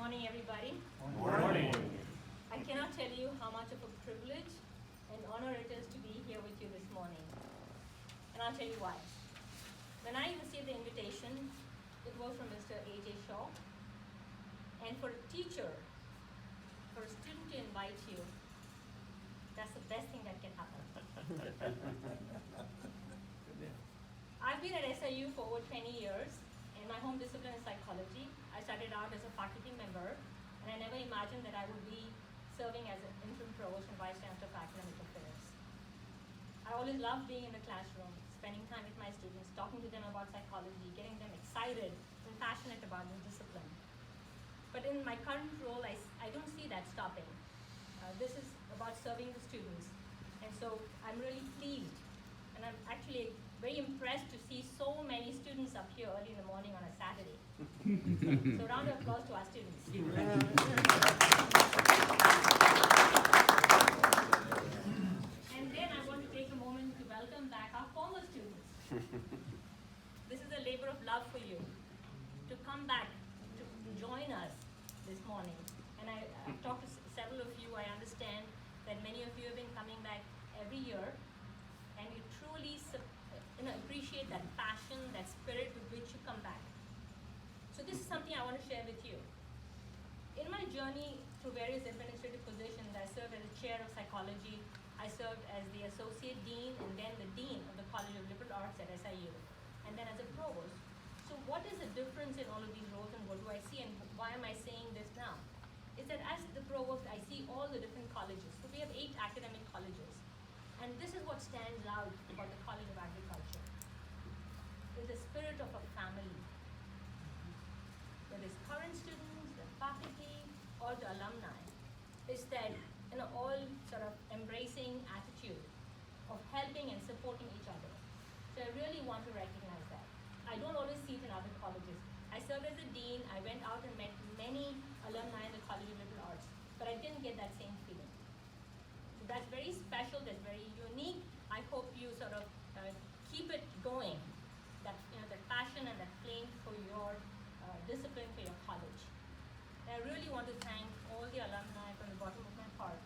morning, everybody. Morning. I cannot tell you how much of a privilege and honor it is to be here with you this morning. And I'll tell you why. When I received the invitation, it was from Mr. A.J. Shaw. And for a teacher, for a student to invite you, that's the best thing that can happen. I've been at SIU for over 20 years, and my home discipline is psychology. I started out as a faculty member, and I never imagined that I would be serving as an interim provost and vice chancellor for academic affairs. I always loved being in the classroom, spending time with my students, talking to them about psychology, getting them excited and passionate about the discipline. But in my current role, I don't see that stopping. This is about serving the students. And so I'm really pleased, and I'm actually very impressed to see so many students up here early in the morning on a Saturday. So round of applause to our students. And then I want to take a moment to welcome back our former students. This is a labor of love for you, to come back, to join us this morning. And I've talked to several of you. I understand that many of you have been coming back every year, and you truly appreciate that passion, that spirit with which you come back. So this is something I want to share with you. In my journey through various administrative positions, I served as a chair of psychology, I served as the associate dean and then the dean of the College of Liberal Arts at SIU, and then as a provost. So what is the difference in all of these roles, and what do I see, and why am I saying this now? Is that as the provost, I see all the different colleges. So we have 8 academic colleges. And this is what stands out about the College of Agriculture. It's the spirit of a family. Whether it's current students, the faculty, or the alumni. It's that all sort of embracing attitude of helping and supporting each other. So I really want to recognize that. I don't always see it in other colleges. I served as a dean. I went out and met many alumni in the College of Liberal Arts, but I didn't get that same feeling. So that's very special, that's very unique. I hope you sort of keep it going, that that passion and that flame for your discipline, for your college. And I really want to thank all the alumni from the bottom of my heart.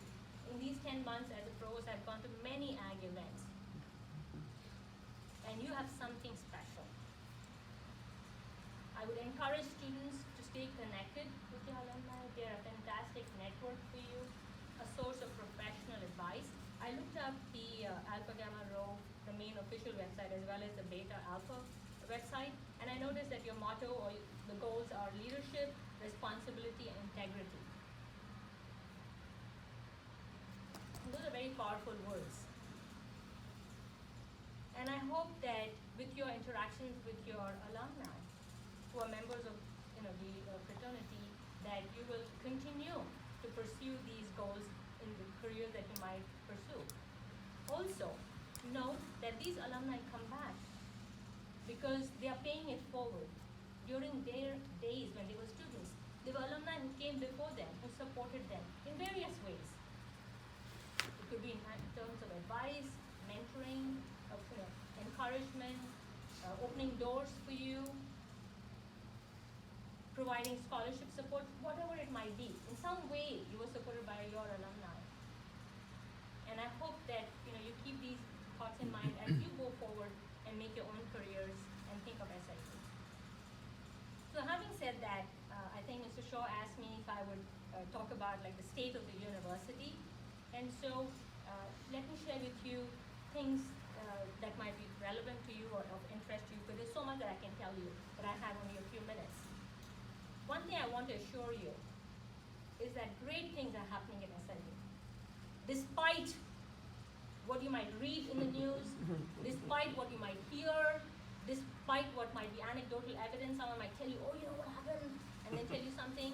In these 10 months as a provost, I've gone to many AG events, and you have something special. I would encourage students to stay connected with your alumni. They're a fantastic network for you, a source of professional advice. I looked up the Alpha Gamma Rho, the main official website, as well as the Beta Alpha website, and I noticed that your motto or the goals are leadership, responsibility, and integrity. And those are very powerful words. And I hope that with your interactions with your alumni, who are members of the fraternity, that you will continue to pursue these goals in the career that you might pursue. Also, note that these alumni come back because they are paying it forward. During their days when they were students, there were alumni who came before them, who supported them in various ways. It could be in terms of advice, mentoring, encouragement, opening doors for you, providing scholarship support, whatever it might be. In some way, you were supported by your alumni. And I hope that you keep these thoughts in mind as you go forward and make your own careers and think of SIU. So having said that, I think Mr. Shaw asked me if I would talk about the state of the university. And so let me share with you things that might be relevant to you or of interest to you, because there's so much that I can tell you, but I have only a few minutes. One thing I want to assure you is that great things are happening at SIU. Despite what you might read in the news, despite what you might hear, despite what might be anecdotal evidence, someone might tell you, oh, you know what happened, and then tell you something.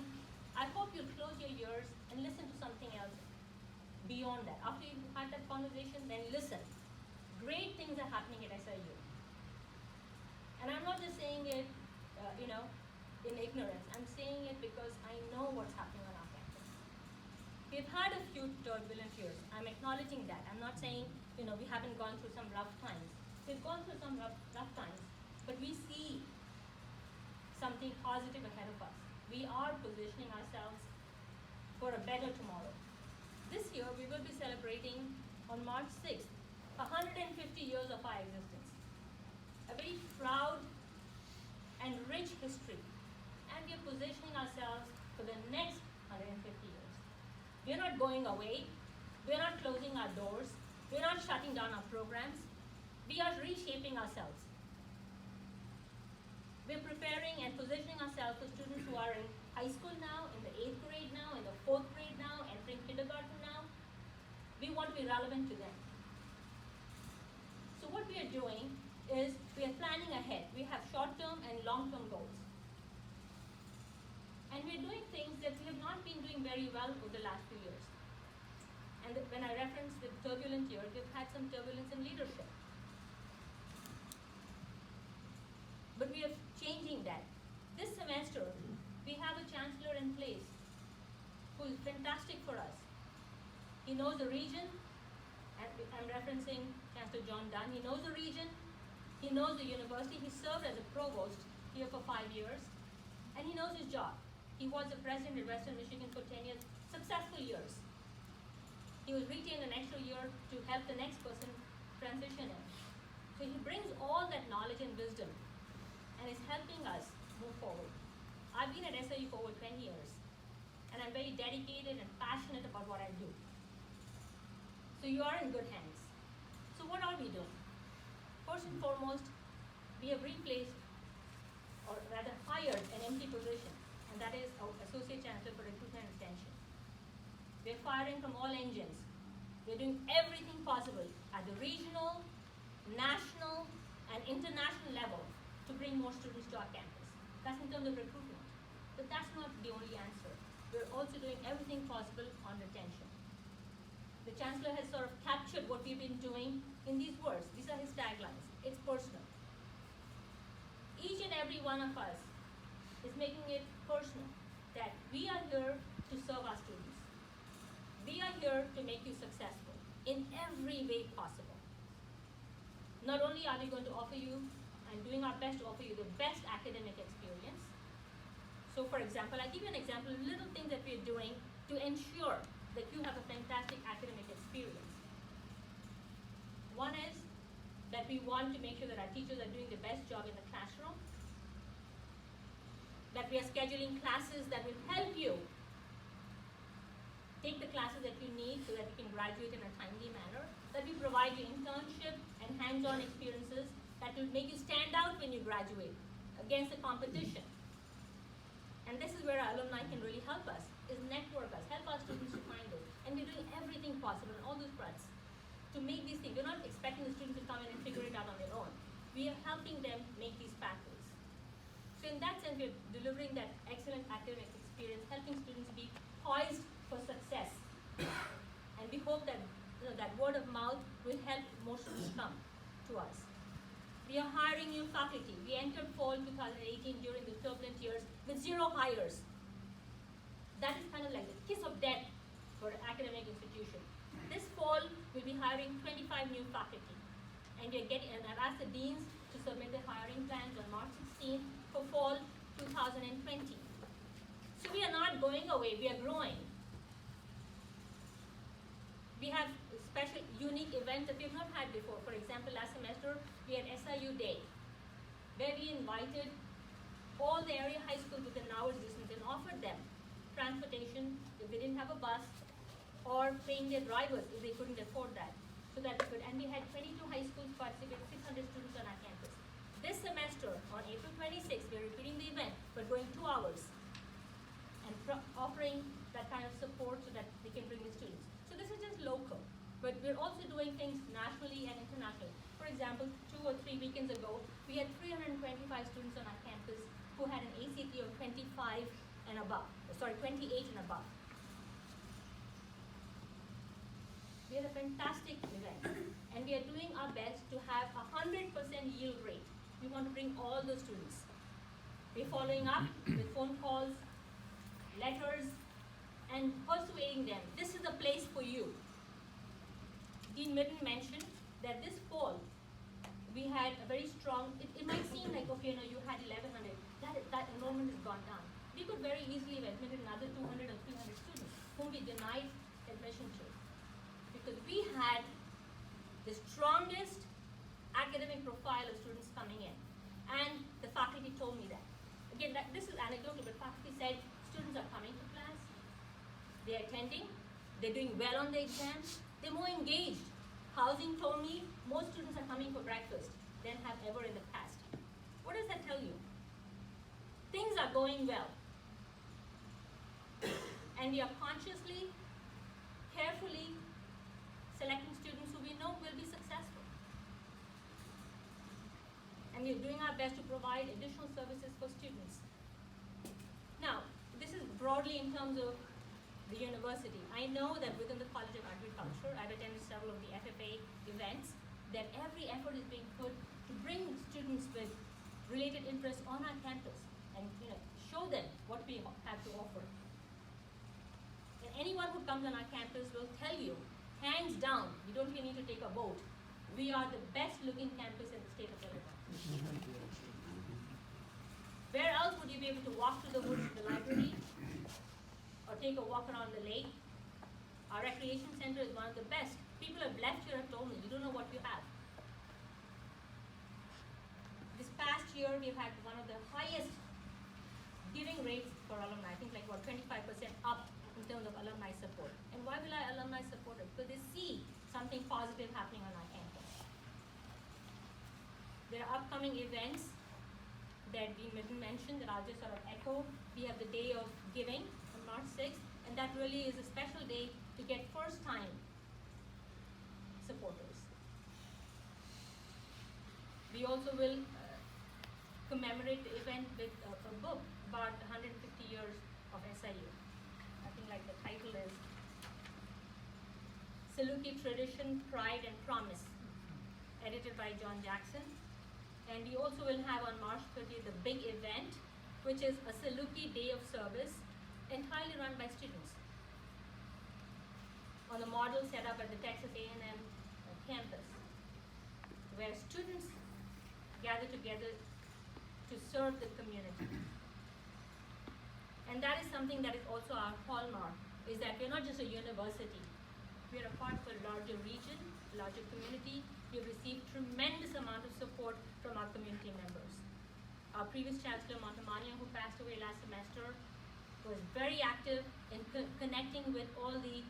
I hope you'll close your ears and listen to something else beyond that. After you've had that conversation, then listen. Great things are happening at SIU. And I'm not just saying it, in ignorance. I'm saying it because I know what's happening on our campus. We've had a few turbulent years. I'm acknowledging that. I'm not saying, we haven't gone through some rough times. We've gone through some rough times, but we see something positive ahead of us. we are positioning ourselves for a better tomorrow. This year, we will be celebrating on March 6th, 150 years of our existence. A very proud and rich history. And we are positioning ourselves for the next 150 years. We are not going away. We are not closing our doors. We are not shutting down our programs. We are reshaping ourselves. We are preparing and positioning ourselves for students who are in high school now, in the 8th grade now, in the 4th grade now, entering kindergarten now. We want to be relevant to them. So what we are doing is we are planning ahead. We have short-term and long-term goals. And we are doing things that we have not been doing very well over the last few years. And when I reference the turbulent year, we've had some turbulence in leadership. But we are changing that. This semester, we have a chancellor in place who is fantastic for us. He knows the region, and I'm referencing Chancellor John Dunn. He knows the region, he knows the university. He served as a provost here for 5 years, and he knows his job. He was the president at Western Michigan for 10 years, successful years. He was retained an extra year to help the next person transition in. So he brings all that knowledge and wisdom and is helping us move forward. I've been at SIU for over 20 years, and I'm very dedicated and passionate about what I do. So you are in good hands. So what are we doing? First and foremost, we have replaced, or rather hired, an empty position, and that is our Associate Chancellor for Recruitment and Retention. We're firing from all engines. We're doing everything possible at the regional, national, and international level to bring more students to our campus. That's in terms of recruitment. But that's not the only answer. We're also doing everything possible on retention. The Chancellor has sort of captured what we've been doing in these words. These are his taglines. It's personal. Each and every one of us is making it personal that we are here to serve our students. We are here to make you successful in every way possible. Not only are we going to offer you and doing our best to offer you the best academic experience. So for example, I'll give you an example of little things that we're doing to ensure that you have a fantastic academic experience. One is that we want to make sure that our teachers are doing the best job in the classroom, that we are scheduling classes that will help you take the classes that you need so that you can graduate in a timely manner, that we provide you internship and hands-on experiences that will make you stand out when you graduate against the competition. And this is where our alumni can really help us, is network us, help our students to find it. And we're doing everything possible on all those fronts to make these things. We're not expecting the students to come in and figure it out on their own. We are helping them make these pathways. So in that sense, we're delivering that excellent academic experience, helping students be poised for success. And we hope that that word of mouth will help more students come to us. We are hiring new faculty. We entered fall 2018 during the turbulent years with 0 hires. That is kind of like the kiss of death for an academic institution. This fall, we'll be hiring 25 new faculty. And I've asked the deans to submit their hiring plans on March 16th for fall 2020. So we are not going away, we are growing. We have special, unique events that we have not had before. For example, last semester, we had SIU Day, where we invited all the area high schools within an hour's distance and offered them transportation if they didn't have a bus, or paying their drivers if they couldn't afford that. So that we could, and we had 22 high schools participate, 600 students on our campus. This semester, on April 26th, we're repeating the event, but going 2 hours and offering that kind of support so that they can bring the students. So this is just local, but we're also doing things nationally and internationally. For example, 2 or 3 weekends ago, we had 325 students on our campus who had an ACT of 28 and above. We had a fantastic event, and we are doing our best to have a 100% yield rate. We want to bring all the students. We're following up with phone calls, letters, and persuading them. This is the place for you. Dean Midden mentioned that this fall, we had a very strong, it might seem like, okay, you had 1,100, that enrollment has gone down. we could very easily have admitted another 200 or 300 students whom we denied admission to. Because we had the strongest academic profile of students coming in. And the faculty told me that. Again, this is anecdotal, but faculty said students are coming to class, they're attending, they're doing well on the exams, they're more engaged. Housing told me more students are coming for breakfast than have ever in the past. What does that tell you? Things are going well. And we are consciously, carefully selecting students who we know will be successful. And we are doing our best to provide additional services for students. Now, this is broadly in terms of the university. I know that within the College of Agriculture, I've attended several of the FFA events, that every effort is being put to bring students with related interests on our campus and show them what we have to offer. And anyone who comes on our campus will tell you, hands down, you don't even need to take a vote, we are the best looking campus in the state of Illinois. Where else would you be able to walk through the woods to the library or take a walk around the lake? Our recreation center is one of the best. People have left here and told me, you don't know what you have. This past year, we've had one of the highest giving rates for alumni. I think like about 25% up in terms of alumni support. And why will our alumni support it? Because they see something positive happening on our campus. There are upcoming events that we mentioned that I'll just sort of echo. We have the Day of Giving on March 6th, and that really is a special day to get first-time supporters. We also will commemorate the event with a book about 150 years of SIU. I think like the title is Saluki Tradition, Pride and Promise, edited by John Jackson. And we also will have on March 30th the big event, which is a Saluki Day of Service, entirely run by students, on the model set up at the Texas A&M campus, where students gather together to serve the community. And that is something that is also our hallmark, is that we're not just a university. We're a part of a larger region, larger community. We've received tremendous amount of support from our community members. Our previous Chancellor, Montemagno, who passed away last semester, was very active in connecting with all the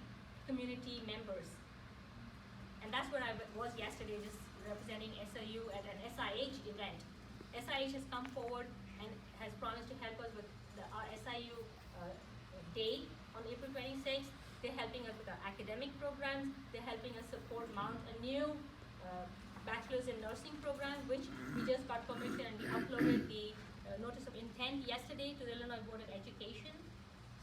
community members. And that's where I was yesterday, just representing SIU at an SIH event. SIH has come forward and has promised to help us with our SIU Day on April 26th. They're helping us with our academic programs. They're helping us mount a new bachelor's in nursing program, which we just got permission and we uploaded the notice of intent yesterday to the Illinois Board of Education.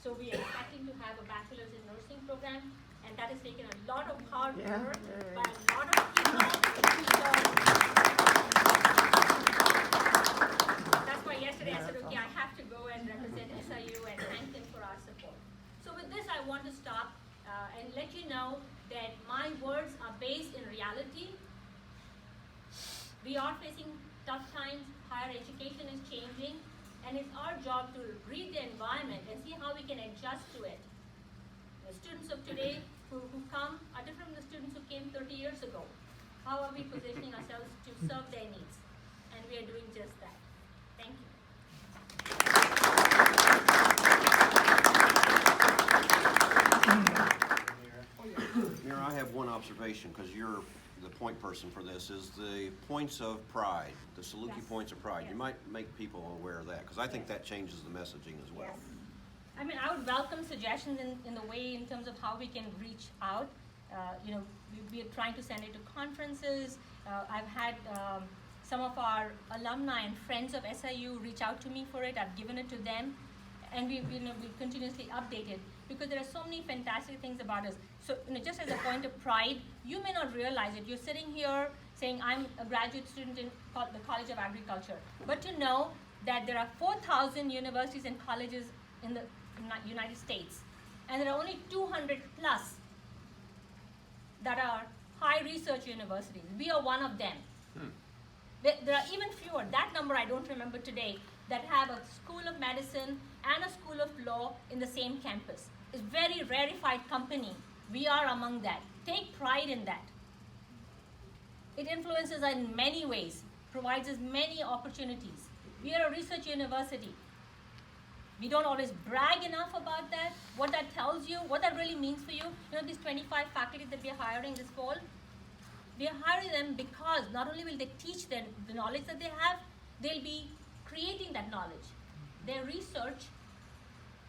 So we are expecting to have a bachelor's in nursing program, and that has taken a lot of hard work by a lot of people. So that's why yesterday I said, okay, I have to go and represent SIU and thank them for our support. So with this, I want to stop and let you know that my words are based in reality. We are facing tough times, higher education is changing, and it's our job to read the environment and see how we can adjust to it. The students of today who come are different from the students who came 30 years ago. How are we positioning ourselves to serve their needs? And we are doing just that. Thank you. Meera, I have one observation, because you're the point person for this, is the points of pride, the Saluki Yes. points of pride. Yes. You might make people aware of that, because I think Yes. that changes the messaging as well. Yes. I mean, I would welcome suggestions in the way in terms of how we can reach out. We are trying to send it to conferences. I've had some of our alumni and friends of SIU reach out to me for it. I've given it to them, and we continuously update it, because there are so many fantastic things about us. So just as a point of pride, you may not realize it. You're sitting here saying, I'm a graduate student in the College of Agriculture. But to know that there are 4,000 universities and colleges in the United States, and there are only 200 plus that are high research universities. We are one of them. There are even fewer, that number I don't remember today, that have a school of medicine and a school of law in the same campus. It's a very rarefied company. We are among that. Take pride in that. It influences us in many ways, provides us many opportunities. We are a research university. We don't always brag enough about that. What that tells you, what that really means for you. You know, these 25 faculty that we are hiring this fall, we are hiring them because not only will they teach them the knowledge that they have, they'll be creating that knowledge. Their research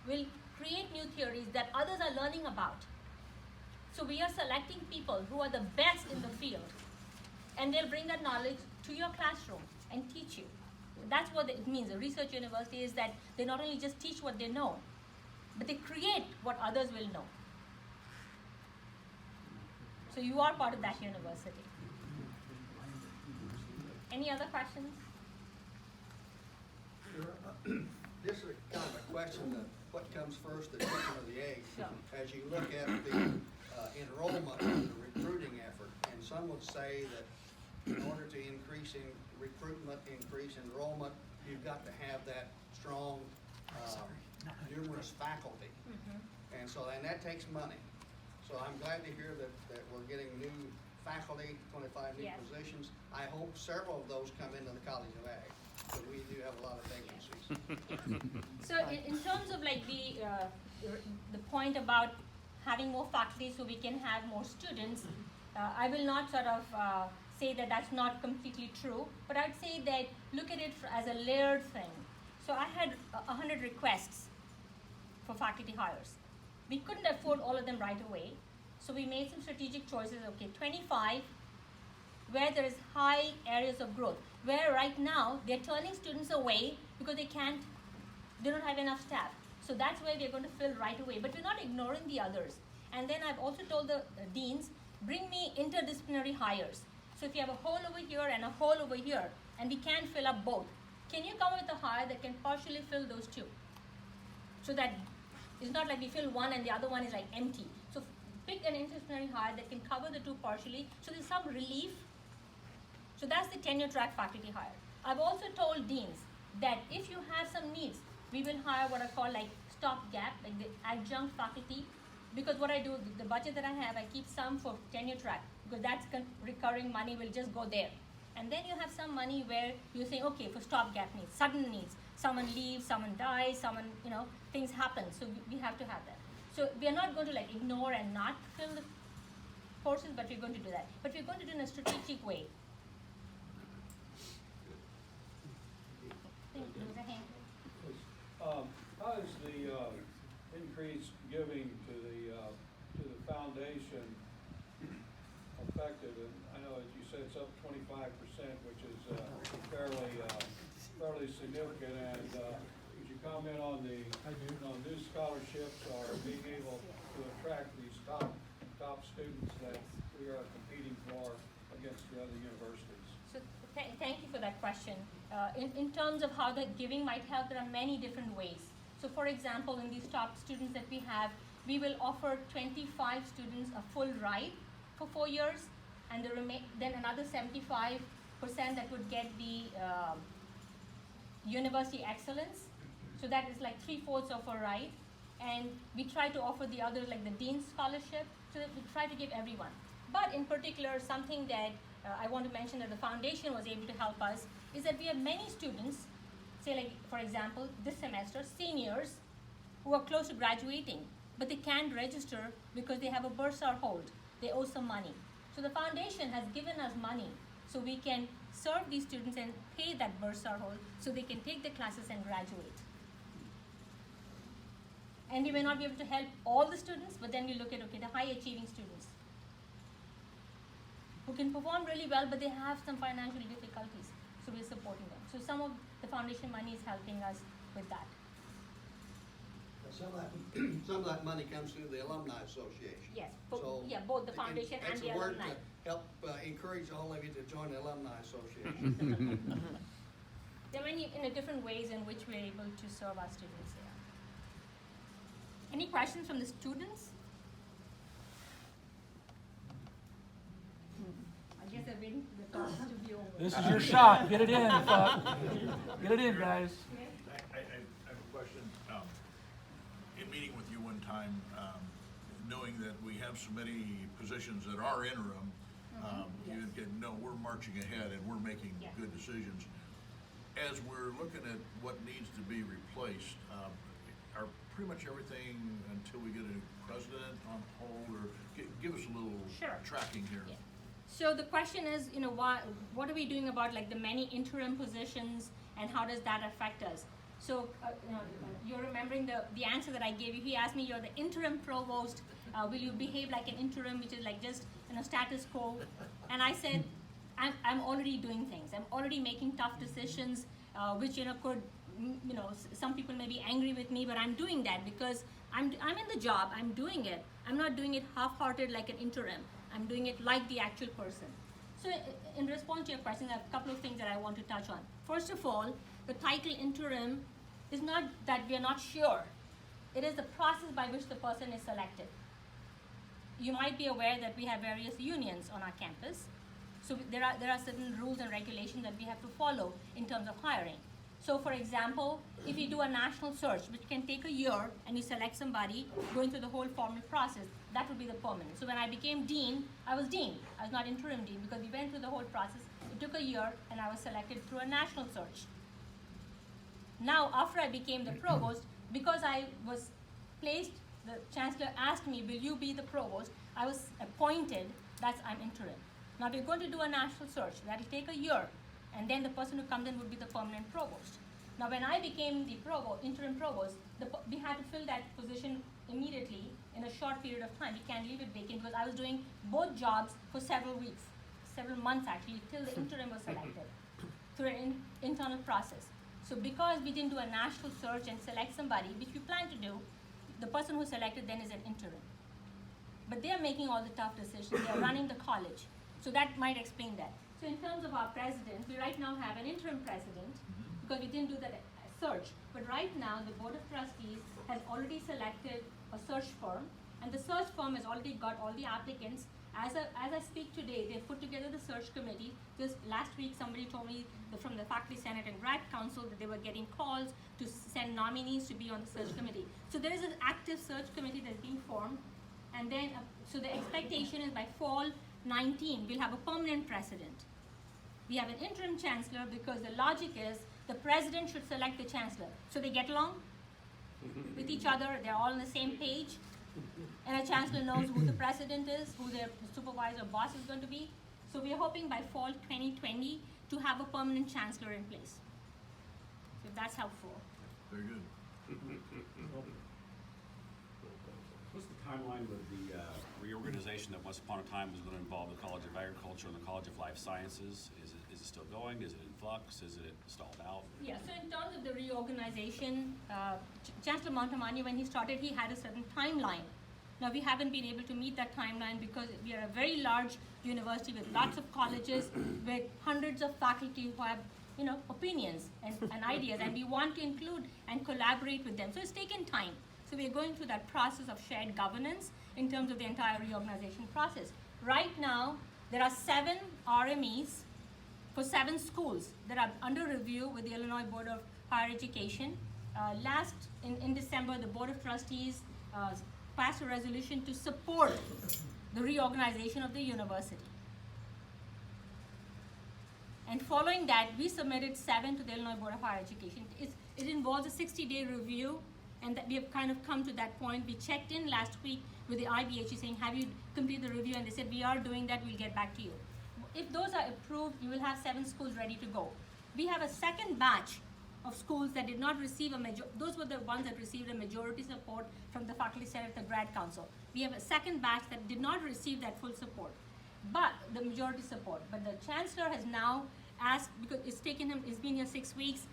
will create new theories that others are learning about. So we are selecting people who are the best in the field, and they'll bring that knowledge to your classroom and teach you. That's what it means. A research university is that they not only just teach what they know, but they create what others will know. So you are part of that university. Any other questions? Sure. This is kind of a question of what comes first, the chicken or the egg. Sure. As you look at the enrollment and the recruiting effort, and some would say that in order to increase in recruitment, increase enrollment, you've got to have that strong, numerous faculty. And so, and that takes money. So I'm glad to hear that we're getting new faculty, 25 new Yes. positions. I hope several of those come into the College of Ag, but we do have a lot of vacancies. So in terms of like the point about having more faculty so we can have more students, I will not sort of say that that's not completely true, but I'd say that look at it as a layered thing. So I had 100 requests for faculty hires. We couldn't afford all of them right away, so we made some strategic choices. Okay, 25 where there is high areas of growth, where right now they're turning students away because they don't have enough staff. So that's where we're going to fill right away, but we're not ignoring the others. And then I've also told the deans, bring me interdisciplinary hires. So if you have a hole over here and a hole over here, and we can't fill up both, can you come with a hire that can partially fill those two? So that it's not like we fill one and the other one is like empty. So pick an interdisciplinary hire that can cover the two partially, so there's some relief. So that's the tenure track faculty hire. I've also told deans that if you have some needs, we will hire what I call like stopgap, like the adjunct faculty, because what I do, the budget that I have, I keep some for tenure track, because that's recurring money will just go there. And then you have some money where you're saying, okay, for stopgap needs, sudden needs, someone leaves, someone dies, someone, things happen, so we have to have that. So we are not going to like ignore and not fill the courses, but we're going to do that. But we're going to do it in a strategic way. How is the increased giving to the foundation effective? And I know, as you said, it's up 25%, which is fairly significant. And could you comment on the new scholarships or being able to attract these top students that we are competing for against the other universities? So thank you for that question. In terms of how the giving might help, there are many different ways. So for example, in these top students that we have, we will offer 25 students a full ride for 4 years, and then another 75% that would get the university excellence. So that is like 3/4 of a ride. And we try to offer the others like the Dean's Scholarship, so that we try to give everyone. But in particular, something that I want to mention that the foundation was able to help us is that we have many students, say like, for example, this semester, seniors who are close to graduating, but they can't register because they have a bursar hold. They owe some money. So the foundation has given us money so we can serve these students and pay that bursar hold so they can take the classes and graduate. And we may not be able to help all the students, but then we look at, okay, the high achieving students who can perform really well, but they have some financial difficulties. So we're supporting them. So some of the foundation money is helping us with that. Some of that money comes through the Alumni Association. Yes, So both the foundation and the alumni. That's a word to help encourage all of you to join the Alumni Association. There are many different ways in which we're able to serve our students here. Any questions from the students? I guess I've been the talks to be over. This is your shot. Get it in, fuck. Get it in, guys. Yes. time, knowing that we have so many positions that are interim, you can know we're marching ahead and we're making Yeah. good decisions. As we're looking at what needs to be replaced, are pretty much everything until we get a president on hold, or give us a little Sure. tracking here. Yeah. So the question is, what are we doing about like the many interim positions, and how does that affect us? So you're remembering the answer that I gave you. He asked me, you're the interim provost, will you behave like an interim, which is like just status quo? And I said, I'm already doing things. I'm already making tough decisions, which could, some people may be angry with me, but I'm doing that because I'm in the job. I'm doing it. I'm not doing it half-hearted like an interim. I'm doing it like the actual person. So in response to your question, I have a couple of things that I want to touch on. First of all, the title interim is not that we are not sure. It is the process by which the person is selected. You might be aware that we have various unions on our campus. So there are certain rules and regulations that we have to follow in terms of hiring. So for example, if you do a national search, which can take a year, and you select somebody going through the whole formal process, that would be the permanent. So when I became dean, I was dean. I was not interim dean because we went through the whole process. It took a year, and I was selected through a national search. Now, after I became the provost, because I was placed, the chancellor asked me, will you be the provost? I was appointed, I'm interim. Now we're going to do a national search. That'll take a year, and then the person who comes in would be the permanent provost. Now when I became the interim provost, we had to fill that position immediately in a short period of time. We can't leave it vacant because I was doing both jobs for several weeks, several months actually, till the interim was selected through an internal process. So because we didn't do a national search and select somebody, which we plan to do, the person who selected then is an interim. But they are making all the tough decisions. They are running the college. So that might explain that. So in terms of our president, we right now have an interim president because we didn't do that search. But right now, the Board of Trustees has already selected a search firm, and the search firm has already got all the applicants. As I speak today, they've put together the search committee. Just last week, somebody told me that from the Faculty Senate and Grad Council that they were getting calls to send nominees to be on the search committee. So there is an active search committee that's being formed. And then, so the expectation is by fall 19, we'll have a permanent president. We have an interim chancellor because the logic is the president should select the chancellor. So they get along with each other, they're all on the same page. And a chancellor knows who the president is, who their supervisor boss is going to be. So we're hoping by fall 2020 to have a permanent chancellor in place. So that's helpful. Very good. What's the timeline with the reorganization that once upon a time was going to involve the College of Agriculture and the College of Life Sciences? Is it still going? Is it in flux? Is it stalled out? Yeah, so in terms of the reorganization, Chancellor Montemagno, when he started, he had a certain timeline. Now we haven't been able to meet that timeline because we are a very large university with lots of colleges, with hundreds of faculty who have opinions and ideas, and we want to include and collaborate with them. So it's taken time. So we're going through that process of shared governance in terms of the entire reorganization process. Right now, there are 7 RMEs for 7 schools that are under review with the Illinois Board of Higher Education. In December, the Board of Trustees passed a resolution to support the reorganization of the university. And following that, we submitted 7 to the Illinois Board of Higher Education. It involves a 60-day review, and that we have kind of come to that point. We checked in last week with the IBHE saying, have you completed the review? And they said, we are doing that, we'll get back to you. If those are approved, you will have 7 schools ready to go. We have a second batch of schools that did not receive those were the ones that received a majority support from the Faculty Senate, the Grad Council. We have a second batch that did not receive that full support, but the majority support. But the Chancellor has now asked, because it's been here 6 weeks,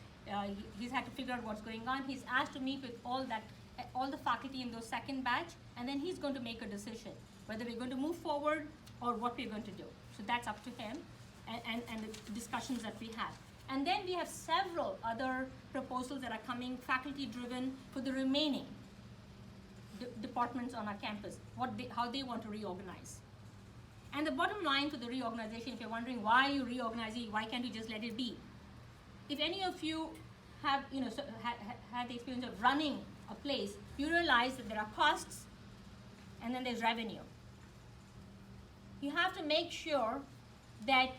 he's had to figure out what's going on. He's asked to meet with all the faculty in those second batch, and then he's going to make a decision, whether we're going to move forward or what we're going to do. So that's up to him and the discussions that we have. And then we have several other proposals that are coming, faculty-driven, for the remaining departments on our campus, how they want to reorganize. And the bottom line for the reorganization, if you're wondering why you reorganizing, why can't you just let it be? If any of you have had the experience of running a place, you realize that there are costs and then there's revenue. You have to make sure that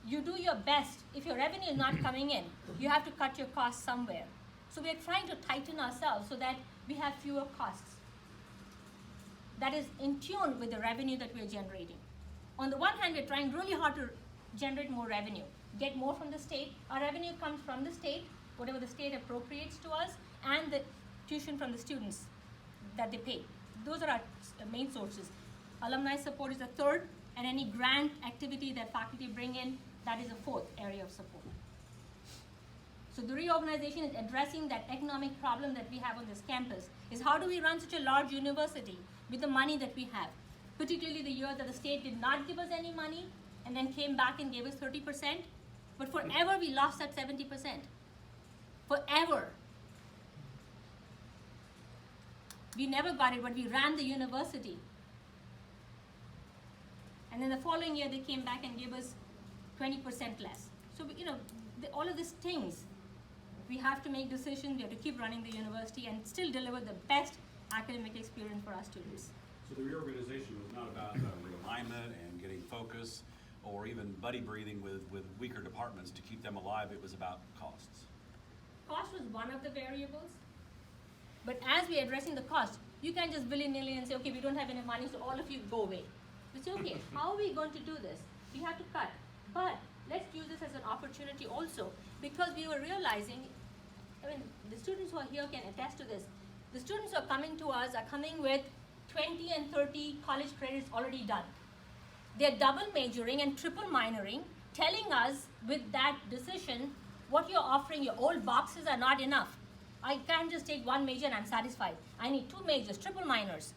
you do your best. If your revenue is not coming in, you have to cut your costs somewhere. So we are trying to tighten ourselves so that we have fewer costs. That is in tune with the revenue that we are generating. On the one hand, we're trying really hard to generate more revenue, get more from the state. Our revenue comes from the state, whatever the state appropriates to us, and the tuition from the students that they pay. Those are our main sources. Alumni support is the third, and any grant activity that faculty bring in, that is the fourth area of support. So the reorganization is addressing that economic problem that we have on this campus, is how do we run such a large university with the money that we have, particularly the year that the state did not give us any money and then came back and gave us 30%, but forever we lost that 70%. Forever. We never got it, but we ran the university. And then the following year they came back and gave us 20% less. So, all of these things, we have to make decisions, we have to keep running the university and still deliver the best academic experience for our students. So the reorganization was not about realignment and getting focus or even buddy breathing with weaker departments to keep them alive. It was about costs. Cost was one of the variables, but as we are addressing the cost, you can't just willy-nilly and say, okay, we don't have enough money, so all of you go away. You say, okay, how are we going to do this? We have to cut, but let's use this as an opportunity also, because we were realizing, the students who are here can attest to this. The students who are coming to us are coming with 20 and 30 college credits already done. They're double majoring and triple minoring, telling us with that decision, what you're offering, your old boxes are not enough. I can't just take one major and I'm satisfied. I need 2 majors, triple minors.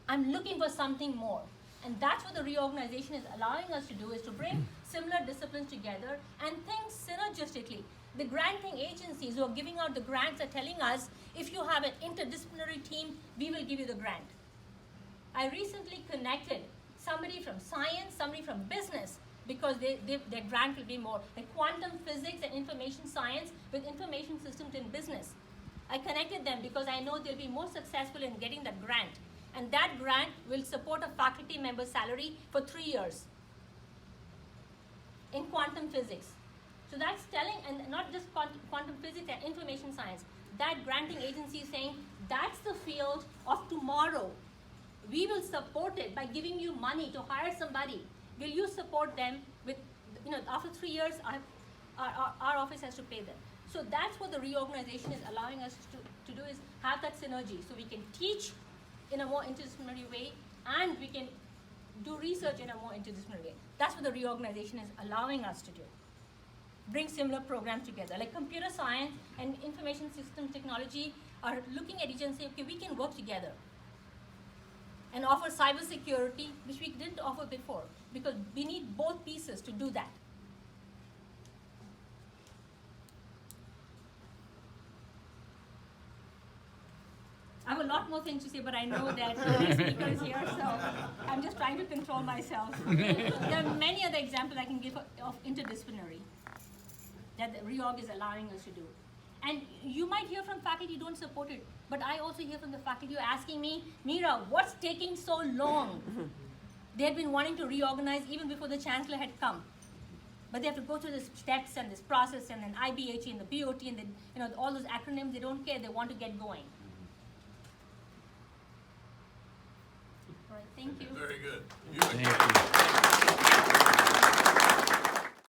I'm looking for something more. And that's what the reorganization is allowing us to do, is to bring similar disciplines together and think synergistically. The granting agencies who are giving out the grants are telling us, if you have an interdisciplinary team, we will give you the grant. I recently connected somebody from science, somebody from business, because their grant will be more like quantum physics and information science with information systems in business. I connected them because I know they'll be more successful in getting that grant. And that grant will support a faculty member's salary for 3 years in quantum physics. So that's telling, and not just quantum physics and information science, that granting agency is saying, that's the field of tomorrow. We will support it by giving you money to hire somebody. Will you support them with, after 3 years, our office has to pay them. So that's what the reorganization is allowing us to do, is have that synergy. So we can teach in a more interdisciplinary way, and we can do research in a more interdisciplinary way. That's what the reorganization is allowing us to do. Bring similar programs together. Like computer science and information system technology are looking at each other and saying, okay, we can work together. And offer cybersecurity, which we didn't offer before, because we need both pieces to do that. I have a lot more things to say, but I know that the next speaker is here, so I'm just trying to control myself. There are many other examples I can give of interdisciplinary that the reorg is allowing us to do. And you might hear from faculty who don't support it, but I also hear from the faculty who are asking me, Meera, what's taking so long? They had been wanting to reorganize even before the chancellor had come. But they have to go through the steps and this process and then IBHE and the BOT and then, all those acronyms, they don't care, they want to get going. All right, thank you. Very good. Thank you.